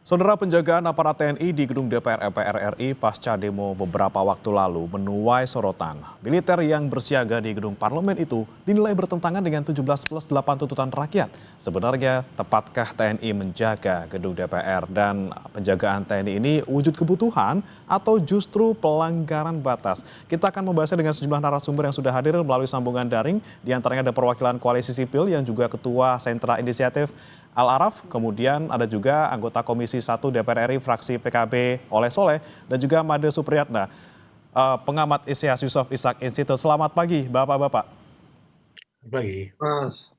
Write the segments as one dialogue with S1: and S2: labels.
S1: Saudara, penjagaan aparat TNI di gedung DPR MPR RI pasca demo beberapa waktu lalu menuai sorotan. Militer yang bersiaga di gedung parlemen itu dinilai bertentangan dengan 17+8 tuntutan rakyat. Sebenarnya, tepatkah TNI menjaga gedung DPR dan penjagaan TNI ini wujud kebutuhan atau justru pelanggaran batas? Kita akan membahasnya dengan sejumlah narasumber yang sudah hadir melalui sambungan daring. Di antaranya ada perwakilan Koalisi Sipil yang juga Ketua Sentra Inisiatif Al-Araf, kemudian ada juga anggota Komisi 1 DPR RI fraksi PKB Oleh Soleh, dan juga Made Supriyatna, pengamat ISIAS Yusof Ishak Institute. Selamat pagi, Bapak-Bapak.
S2: Pagi.
S3: Mas,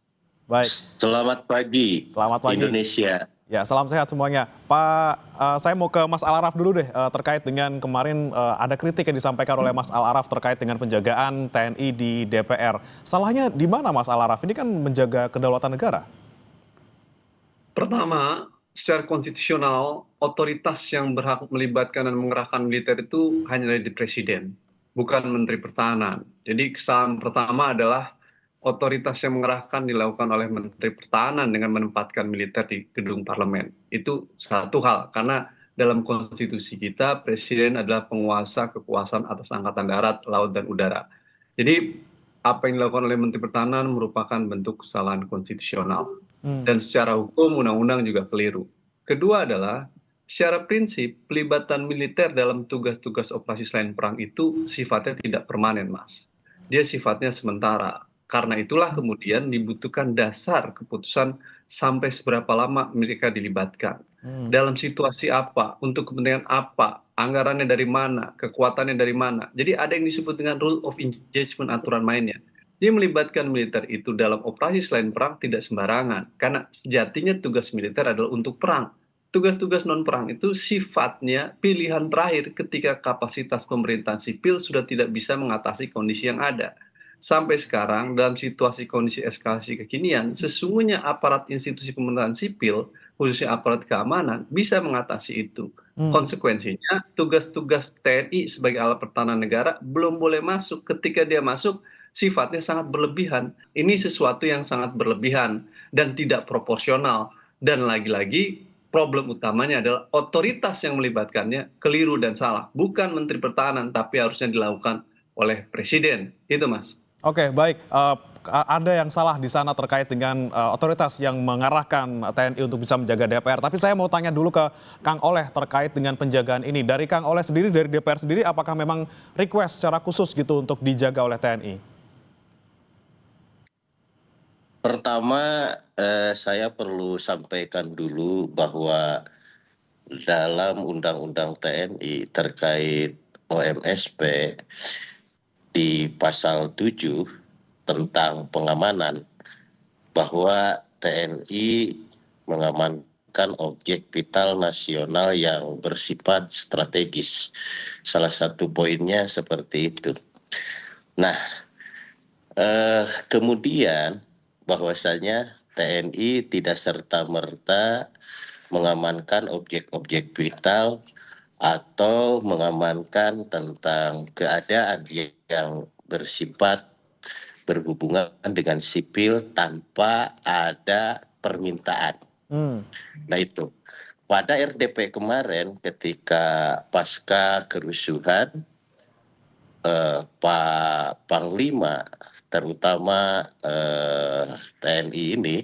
S1: Baik,
S2: Selamat pagi,
S1: selamat pagi.
S2: Indonesia.
S1: Ya, salam sehat semuanya. Pak, saya mau ke Mas Al-Araf dulu deh, terkait dengan kemarin ada kritik yang disampaikan oleh Mas Al-Araf terkait dengan penjagaan TNI di DPR. Salahnya di mana Mas Al-Araf? Ini kan menjaga kedaulatan negara.
S3: pertama, secara konstitusional, otoritas yang berhak melibatkan dan mengerahkan militer itu hanya dari presiden, bukan Menteri Pertahanan. Jadi kesalahan pertama adalah otoritas yang mengerahkan dilakukan oleh Menteri Pertahanan dengan menempatkan militer di gedung parlemen. Itu satu hal, karena dalam konstitusi kita, presiden adalah penguasa kekuasaan atas angkatan darat, laut, dan udara. Jadi apa yang dilakukan oleh Menteri Pertahanan merupakan bentuk kesalahan konstitusional. Dan secara hukum undang-undang juga keliru. Kedua adalah secara prinsip pelibatan militer dalam tugas-tugas operasi selain perang itu sifatnya tidak permanen, Mas. Dia sifatnya sementara. Karena itulah kemudian dibutuhkan dasar keputusan sampai seberapa lama mereka dilibatkan. Dalam situasi apa, untuk kepentingan apa, anggarannya dari mana, kekuatannya dari mana. Jadi ada yang disebut dengan rule of engagement, aturan mainnya. Dia melibatkan militer itu dalam operasi selain perang tidak sembarangan, karena sejatinya tugas militer adalah untuk perang. Tugas-tugas non-perang itu sifatnya pilihan terakhir ketika kapasitas pemerintahan sipil sudah tidak bisa mengatasi kondisi yang ada. Sampai sekarang dalam situasi kondisi eskalasi kekinian, sesungguhnya aparat institusi pemerintahan sipil, khususnya aparat keamanan, bisa mengatasi itu. Konsekuensinya, tugas-tugas TNI sebagai alat pertahanan negara belum boleh masuk. Ketika dia masuk, sifatnya sangat berlebihan. Ini sesuatu yang sangat berlebihan dan tidak proporsional. Dan lagi-lagi problem utamanya adalah otoritas yang melibatkannya keliru dan salah. Bukan Menteri Pertahanan, tapi harusnya dilakukan oleh Presiden. Itu, Mas.
S1: Oke, baik. Ada yang salah di sana terkait dengan otoritas yang mengarahkan TNI untuk bisa menjaga DPR. Tapi saya mau tanya dulu ke Kang Oleh terkait dengan penjagaan ini. Dari Kang Oleh sendiri, dari DPR sendiri, apakah memang request secara khusus gitu untuk dijaga oleh TNI?
S2: Pertama, saya perlu sampaikan dulu bahwa dalam Undang-Undang TNI terkait OMSP di pasal 7 tentang pengamanan, bahwa TNI mengamankan objek vital nasional yang bersifat strategis. Salah satu poinnya seperti itu. Nah, kemudian bahwasanya TNI tidak serta-merta mengamankan objek-objek vital atau mengamankan tentang keadaan yang bersifat berhubungan dengan sipil tanpa ada permintaan. Nah itu, pada RDP kemarin ketika pasca kerusuhan, Pak Panglima terutama TNI ini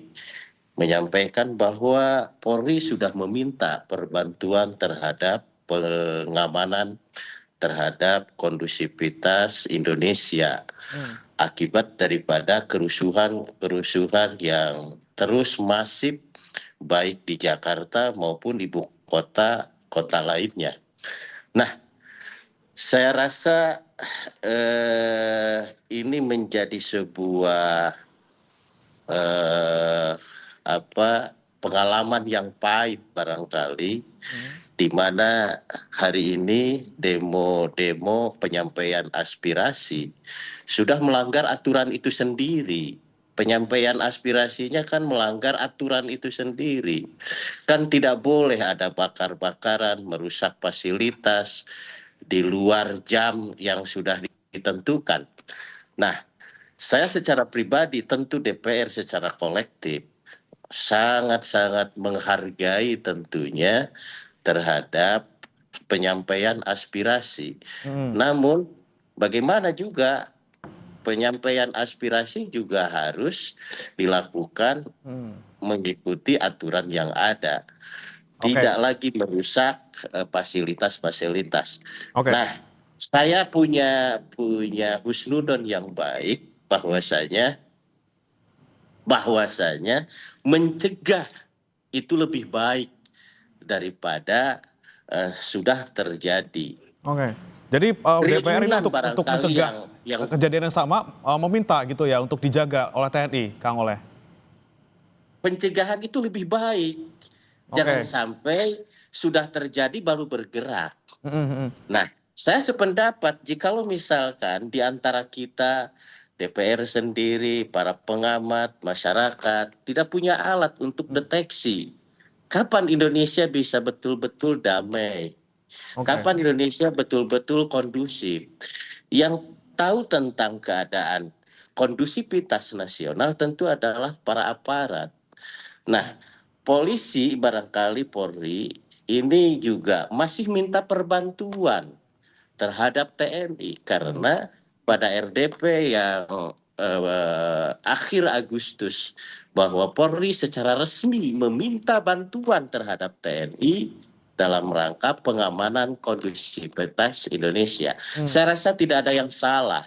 S2: menyampaikan bahwa Polri sudah meminta perbantuan terhadap pengamanan terhadap kondusivitas Indonesia akibat daripada kerusuhan yang terus masif baik di Jakarta maupun ibu kota lainnya. Nah, saya rasa ini menjadi sebuah pengalaman yang pahit barangkali, di mana hari ini demo-demo penyampaian aspirasi sudah melanggar aturan itu sendiri. Penyampaian aspirasinya kan melanggar aturan itu sendiri. Kan tidak boleh ada bakar-bakaran, merusak fasilitas di luar jam yang sudah ditentukan. Nah, saya secara pribadi tentu DPR secara kolektif sangat-sangat menghargai tentunya terhadap penyampaian aspirasi.
S1: Mm,
S2: Namun bagaimana juga penyampaian aspirasi juga harus dilakukan
S1: mm.
S2: mengikuti aturan yang ada,
S1: Oke,
S2: tidak lagi merusak fasilitas-fasilitas.
S1: oke,
S2: Nah, saya punya husnudon yang baik bahwasanya mencegah itu lebih baik daripada sudah terjadi.
S1: oke. Jadi DPR ini
S2: Keinginan
S1: untuk
S2: barangkali
S1: mencegah
S2: yang
S1: kejadian yang sama meminta gitu ya untuk dijaga oleh TNI, Kang Oleh.
S2: pencegahan itu lebih baik. Jangan
S1: Oke.
S2: sampai sudah terjadi baru bergerak.
S1: Mm, mm, mm.
S2: Nah, saya sependapat jikalau misalkan di antara kita DPR sendiri, para pengamat, masyarakat tidak punya alat untuk deteksi kapan Indonesia bisa betul-betul damai,
S1: Oke,
S2: kapan Indonesia betul-betul kondusif. Yang tahu tentang keadaan kondusivitas nasional tentu adalah para aparat. Nah, polisi barangkali Polri ini juga masih minta perbantuan terhadap TNI
S1: mm,
S2: karena pada RDP yang akhir Agustus bahwa Polri secara resmi meminta bantuan terhadap TNI dalam rangka pengamanan kondusivitas Indonesia.
S1: mm.
S2: Saya rasa tidak ada yang salah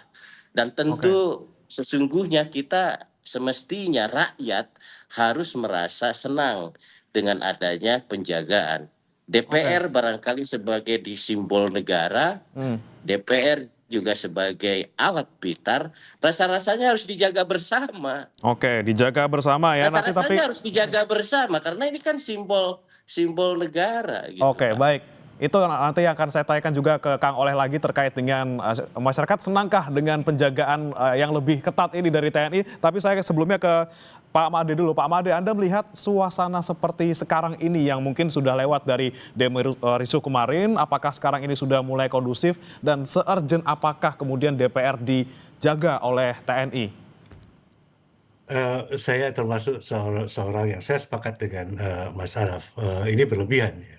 S2: dan
S1: Oke,
S2: tentu sesungguhnya kita semestinya rakyat harus merasa senang dengan adanya penjagaan.
S1: oke.
S2: DPR barangkali sebagai di simbol negara,
S1: Mm.
S2: DPR juga sebagai alat pitar, rasa-rasanya harus dijaga bersama.
S1: Oke, dijaga bersama ya. Nanti tapi
S2: Rasa-rasanya harus dijaga bersama karena ini kan simbol simbol negara gitu,
S1: oke,
S2: Pak.
S1: baik. Itu nanti akan saya tanyakan juga ke Kang Oleh lagi terkait dengan masyarakat senangkah dengan penjagaan yang lebih ketat ini dari TNI. Tapi saya sebelumnya ke Pak Made dulu. Pak Made, Anda melihat suasana seperti sekarang ini yang mungkin sudah lewat dari demo risuh kemarin, apakah sekarang ini sudah mulai kondusif dan se-urgent apakah kemudian DPR dijaga oleh TNI?
S4: Saya termasuk seorang yang saya sepakat dengan Mas Araf. Ini berlebihan ya.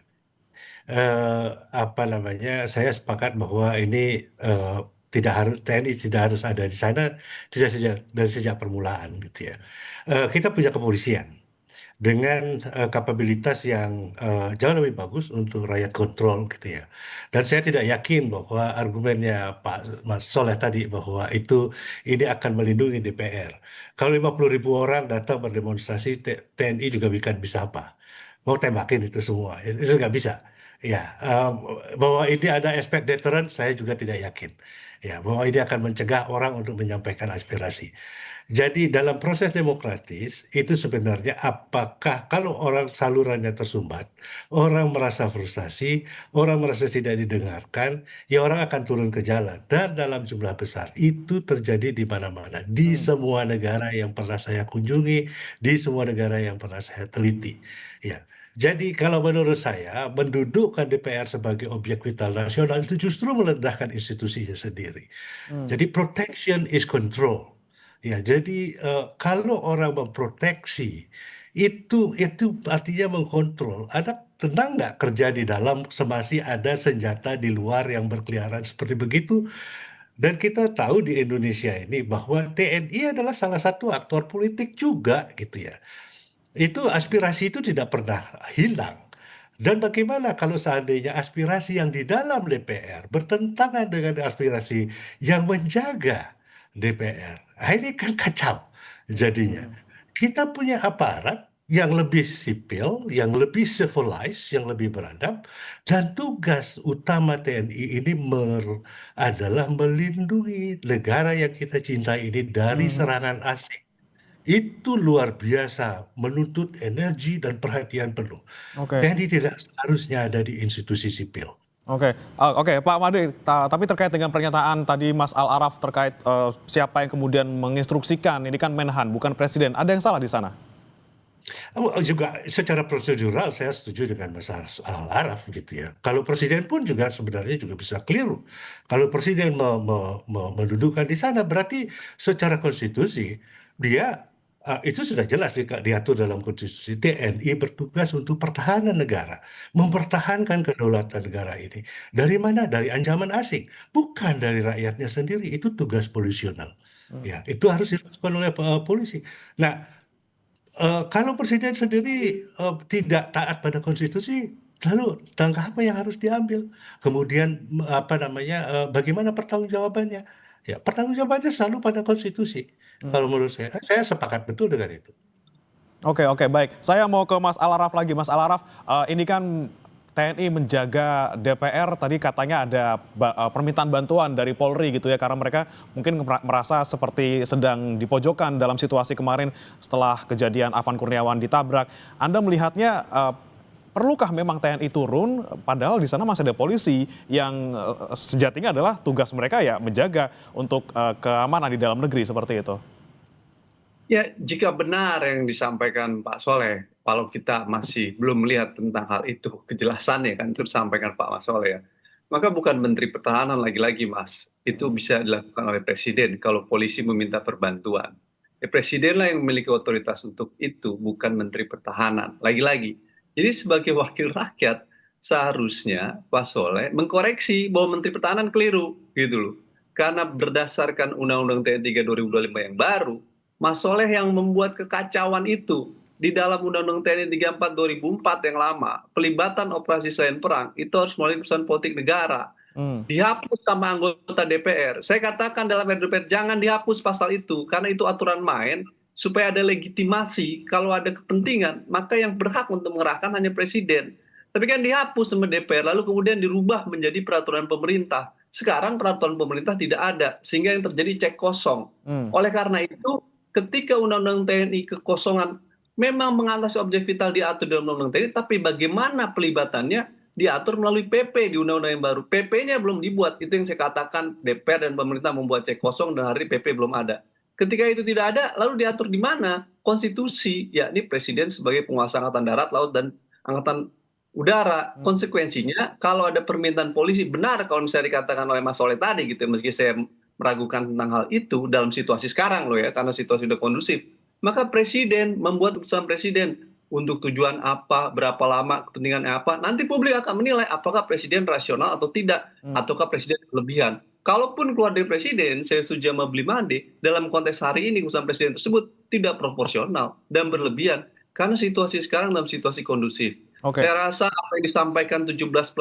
S4: Apa namanya? Saya sepakat bahwa ini tidak harus TNI tidak harus ada di sana tidak dari sejak permulaan gitu ya. Kita punya kepolisian dengan kapabilitas yang jauh lebih bagus untuk rakyat kontrol gitu ya. Dan saya tidak yakin bahwa argumennya Pak Mas Soleh tadi bahwa ini akan melindungi DPR. Kalau 50.000 orang datang berdemonstrasi, TNI juga bisa apa? Mau tembakin itu semua, itu nggak bisa. Ya, bahwa ini ada aspek deterrent, saya juga tidak yakin. Ya, bahwa ini akan mencegah orang untuk menyampaikan aspirasi. Jadi dalam proses demokratis itu sebenarnya apakah kalau orang salurannya tersumbat, orang merasa frustasi, orang merasa tidak didengarkan, ya orang akan turun ke jalan. Dan dalam jumlah besar itu terjadi di mana-mana, di
S1: Hmm,
S4: semua negara yang pernah saya kunjungi, di semua negara yang pernah saya teliti. Ya. Jadi kalau menurut saya mendudukkan DPR sebagai objek vital nasional itu justru merendahkan institusinya sendiri.
S1: hmm.
S4: Jadi protection is control. Ya, jadi kalau orang memproteksi itu artinya mengkontrol. Ada tenang nggak kerja di dalam semasih ada senjata di luar yang berkeliaran seperti begitu? Dan kita tahu di Indonesia ini bahwa TNI adalah salah satu aktor politik juga gitu ya. Itu aspirasi itu tidak pernah hilang. Dan bagaimana kalau seandainya aspirasi yang di dalam DPR bertentangan dengan aspirasi yang menjaga DPR? Nah, ini kan kacau jadinya. Kita punya aparat yang lebih sipil, yang lebih civilized, yang lebih beradab, dan tugas utama TNI ini adalah melindungi negara yang kita cintai ini dari
S1: Mhm.
S4: serangan asing. Itu luar biasa, menuntut energi dan perhatian penuh.
S1: Oke.
S4: TNI tidak seharusnya ada di institusi sipil.
S1: Oke, oke Pak Made, tapi terkait dengan pernyataan tadi Mas Al-Araf terkait siapa yang kemudian menginstruksikan, ini kan Menhan, bukan Presiden. Ada yang salah di sana?
S4: Juga secara prosedural saya setuju dengan Mas Al-Araf gitu ya. Kalau presiden pun juga sebenarnya juga bisa keliru. Kalau presiden mendudukan di sana berarti secara konstitusi dia Itu sudah jelas diatur dalam konstitusi. TNI bertugas untuk pertahanan negara, mempertahankan kedaulatan negara ini. Dari mana? Dari ancaman asing, bukan dari rakyatnya sendiri. Itu tugas polisional. Ya, itu harus dilakukan oleh polisi. Nah, kalau presiden sendiri tidak taat pada konstitusi, lalu langkah apa yang harus diambil? Kemudian apa namanya? Bagaimana pertanggungjawabannya? Ya, pertanggungjawabannya selalu pada konstitusi. Kalau menurut saya sepakat betul dengan itu.
S1: Oke, oke, baik. Saya mau ke Mas Alaraf lagi. Mas Alaraf, ini kan TNI menjaga DPR, tadi katanya ada permintaan bantuan dari Polri gitu ya, karena mereka mungkin merasa seperti sedang dipojokkan dalam situasi kemarin setelah kejadian Afan Kurniawan ditabrak. Anda melihatnya perlukah memang TNI turun, padahal di sana masih ada polisi yang sejatinya adalah tugas mereka ya menjaga untuk keamanan di dalam negeri seperti itu?
S3: Ya, jika benar yang disampaikan Pak Soleh, kalau kita masih belum melihat tentang hal itu, kejelasannya kan itu disampaikan Pak Mas Soleh ya, maka bukan Menteri Pertahanan lagi-lagi Mas, itu bisa dilakukan oleh Presiden kalau polisi meminta perbantuan. Presiden lah yang memiliki otoritas untuk itu, bukan Menteri Pertahanan. Lagi-lagi, jadi sebagai wakil rakyat, seharusnya Pak Soleh mengkoreksi bahwa Menteri Pertahanan keliru, gitu loh. Karena berdasarkan Undang-Undang TNI 3 2025 yang baru, Mas Soleh yang membuat kekacauan itu di dalam Undang-Undang TNI 34 2004 yang lama, pelibatan operasi selain perang itu harus melalui keputusan politik negara. Dihapus sama anggota DPR. Saya katakan dalam RDPR jangan dihapus pasal itu karena itu aturan main supaya ada legitimasi. Kalau ada kepentingan, maka yang berhak untuk mengerahkan hanya presiden. Tapi kan dihapus sama DPR lalu kemudian dirubah menjadi peraturan pemerintah. Sekarang peraturan pemerintah tidak ada sehingga yang terjadi cek kosong. Oleh karena itu ketika Undang-Undang TNI kekosongan memang mengatasi objek vital diatur dalam Undang-Undang TNI, tapi bagaimana pelibatannya diatur melalui PP di Undang-Undang yang baru. PP-nya belum dibuat, itu yang saya katakan DPR dan pemerintah membuat cek kosong dan hari PP belum ada. Ketika itu tidak ada, lalu diatur di mana? Konstitusi, yakni Presiden sebagai penguasa Angkatan Darat, Laut, dan Angkatan Udara. Konsekuensinya, kalau ada permintaan polisi, benar kalau misalnya dikatakan oleh Mas Soleh tadi, gitu, meski saya meragukan tentang hal itu dalam situasi sekarang loh ya, karena situasi sudah kondusif, maka presiden membuat keputusan presiden untuk tujuan apa, berapa lama, kepentingan apa, nanti publik akan menilai apakah presiden rasional atau tidak, ataukah presiden berlebihan. Kalaupun keluar dari presiden, saya setuju sama Bli Made, dalam konteks hari ini keputusan presiden tersebut tidak proporsional dan berlebihan, karena situasi sekarang dalam situasi kondusif.
S1: Oke.
S3: Saya rasa apa yang disampaikan 17+8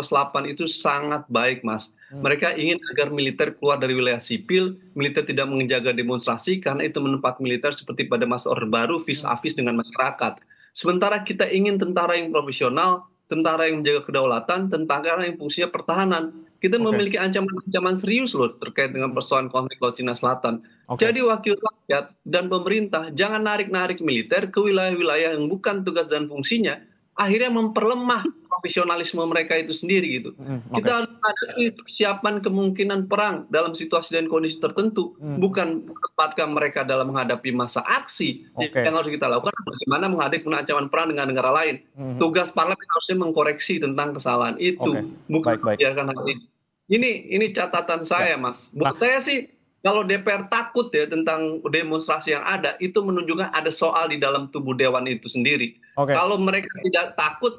S3: itu sangat baik, Mas. Mereka ingin agar militer keluar dari wilayah sipil, militer tidak menjaga demonstrasi karena itu menempat militer seperti pada masa Orde Baru vis-a-vis dengan masyarakat. Sementara kita ingin tentara yang profesional, tentara yang menjaga kedaulatan, tentara yang fungsinya pertahanan. Kita memiliki ancaman-ancaman serius loh terkait dengan persoalan konflik Laut Cina Selatan. Jadi wakil rakyat dan pemerintah jangan narik-narik militer ke wilayah-wilayah yang bukan tugas dan fungsinya, akhirnya memperlemah profesionalisme mereka itu sendiri gitu. Kita harus menghadapi persiapan kemungkinan perang dalam situasi dan kondisi tertentu, bukan menempatkan mereka dalam menghadapi masa aksi. Yang harus kita lakukan bagaimana menghadapi ancaman perang dengan negara lain. Tugas parlemen harusnya mengkoreksi tentang kesalahan itu, bukan membiarkan hal ini. Ini catatan saya, Mas. Buat saya sih, kalau DPR takut ya tentang demonstrasi yang ada, itu menunjukkan ada soal di dalam tubuh dewan itu sendiri. Kalau mereka tidak takut,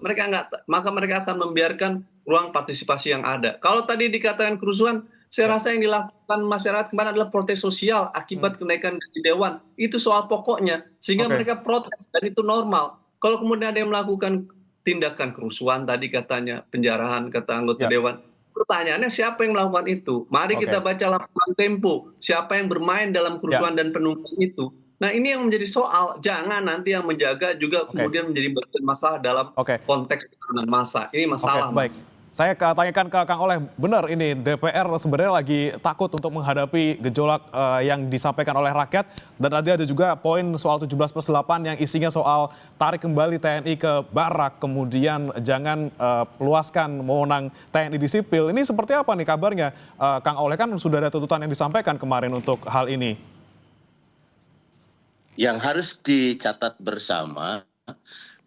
S3: maka mereka akan membiarkan ruang partisipasi yang ada. Kalau tadi dikatakan kerusuhan, saya rasa yang dilakukan masyarakat kemarin adalah protes sosial akibat kenaikan gaji dewan. Itu soal pokoknya, sehingga mereka protes dan itu normal. Kalau kemudian ada yang melakukan tindakan kerusuhan, tadi katanya penjarahan, kata anggota dewan. Pertanyaannya siapa yang melakukan itu? Mari kita baca laporan Tempo. Siapa yang bermain dalam kerusuhan dan penunggang itu? Nah ini yang menjadi soal. Jangan nanti yang menjaga juga kemudian menjadi bagian masalah dalam konteks pertahanan massa. Ini masalah.
S1: Baik. Saya tanyakan ke Kang Oleh, benar ini DPR sebenarnya lagi takut untuk menghadapi gejolak yang disampaikan oleh rakyat, dan ada juga poin soal 17+8 yang isinya soal tarik kembali TNI ke barak, kemudian jangan luaskan wewenang TNI di sipil. Ini seperti apa nih kabarnya, Kang Oleh? Kan sudah ada tuntutan yang disampaikan kemarin untuk hal ini.
S2: Yang harus dicatat bersama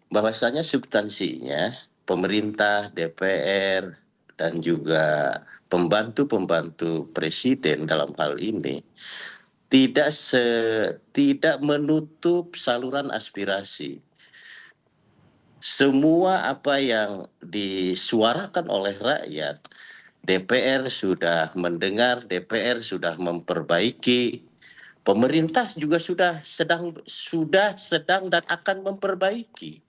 S2: bahwasanya substansinya pemerintah, DPR, dan juga pembantu-pembantu presiden dalam hal ini tidak menutup saluran aspirasi. Semua apa yang disuarakan oleh rakyat, DPR sudah mendengar, DPR sudah memperbaiki, pemerintah juga sudah sedang dan akan memperbaiki.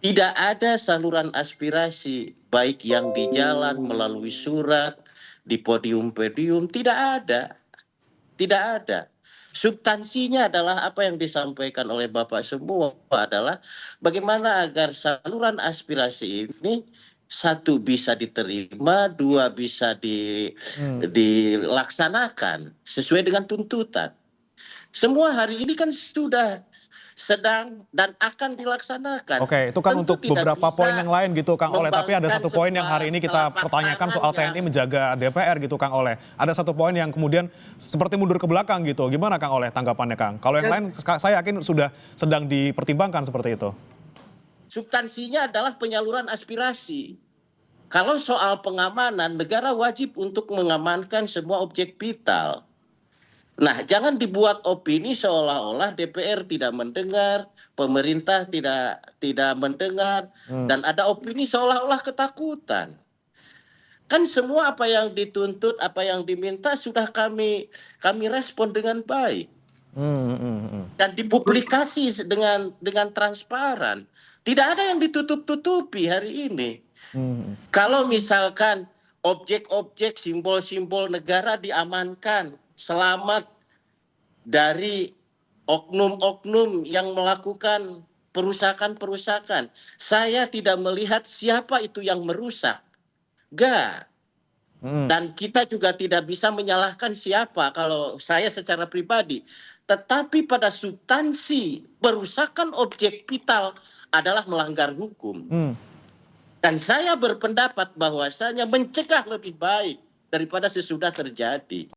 S2: Tidak ada saluran aspirasi, baik yang di jalan, melalui surat, di podium-podium, tidak ada. Tidak ada. Substansinya adalah apa yang disampaikan oleh Bapak semua adalah bagaimana agar saluran aspirasi ini satu bisa diterima, dua bisa dilaksanakan sesuai dengan tuntutan. Semua hari ini kan sudah sedang dan akan dilaksanakan.
S1: Oke, itu kan
S2: Tentu
S1: untuk
S2: tidak
S1: beberapa
S2: bisa
S1: poin yang lain gitu Kang Oleh. Tapi ada
S2: membangun
S1: satu poin yang hari ini kita
S2: telapak
S1: pertanyakan
S2: tangan
S1: soal
S2: yang
S1: TNI menjaga DPR gitu Kang Oleh. Ada satu poin yang kemudian seperti mundur ke belakang gitu. Gimana Kang Oleh tanggapannya Kang? Kalau yang lain saya yakin sudah sedang dipertimbangkan seperti itu.
S2: substansinya adalah penyaluran aspirasi. Kalau soal pengamanan, negara wajib untuk mengamankan semua objek vital. Nah, jangan dibuat opini seolah-olah DPR tidak mendengar, pemerintah tidak mendengar, dan ada opini seolah-olah ketakutan. Kan semua apa yang dituntut, apa yang diminta sudah kami respon dengan baik dan dipublikasi dengan transparan. Tidak ada yang ditutup-tutupi hari ini. Kalau misalkan objek-objek, simbol-simbol negara diamankan, selamat dari oknum-oknum yang melakukan perusakan-perusakan. Saya tidak melihat siapa itu yang merusak. Enggak. Dan kita juga tidak bisa menyalahkan siapa kalau saya secara pribadi. Tetapi pada substansi perusakan objek vital adalah melanggar hukum. Dan saya berpendapat bahwasanya mencegah lebih baik daripada sesudah terjadi.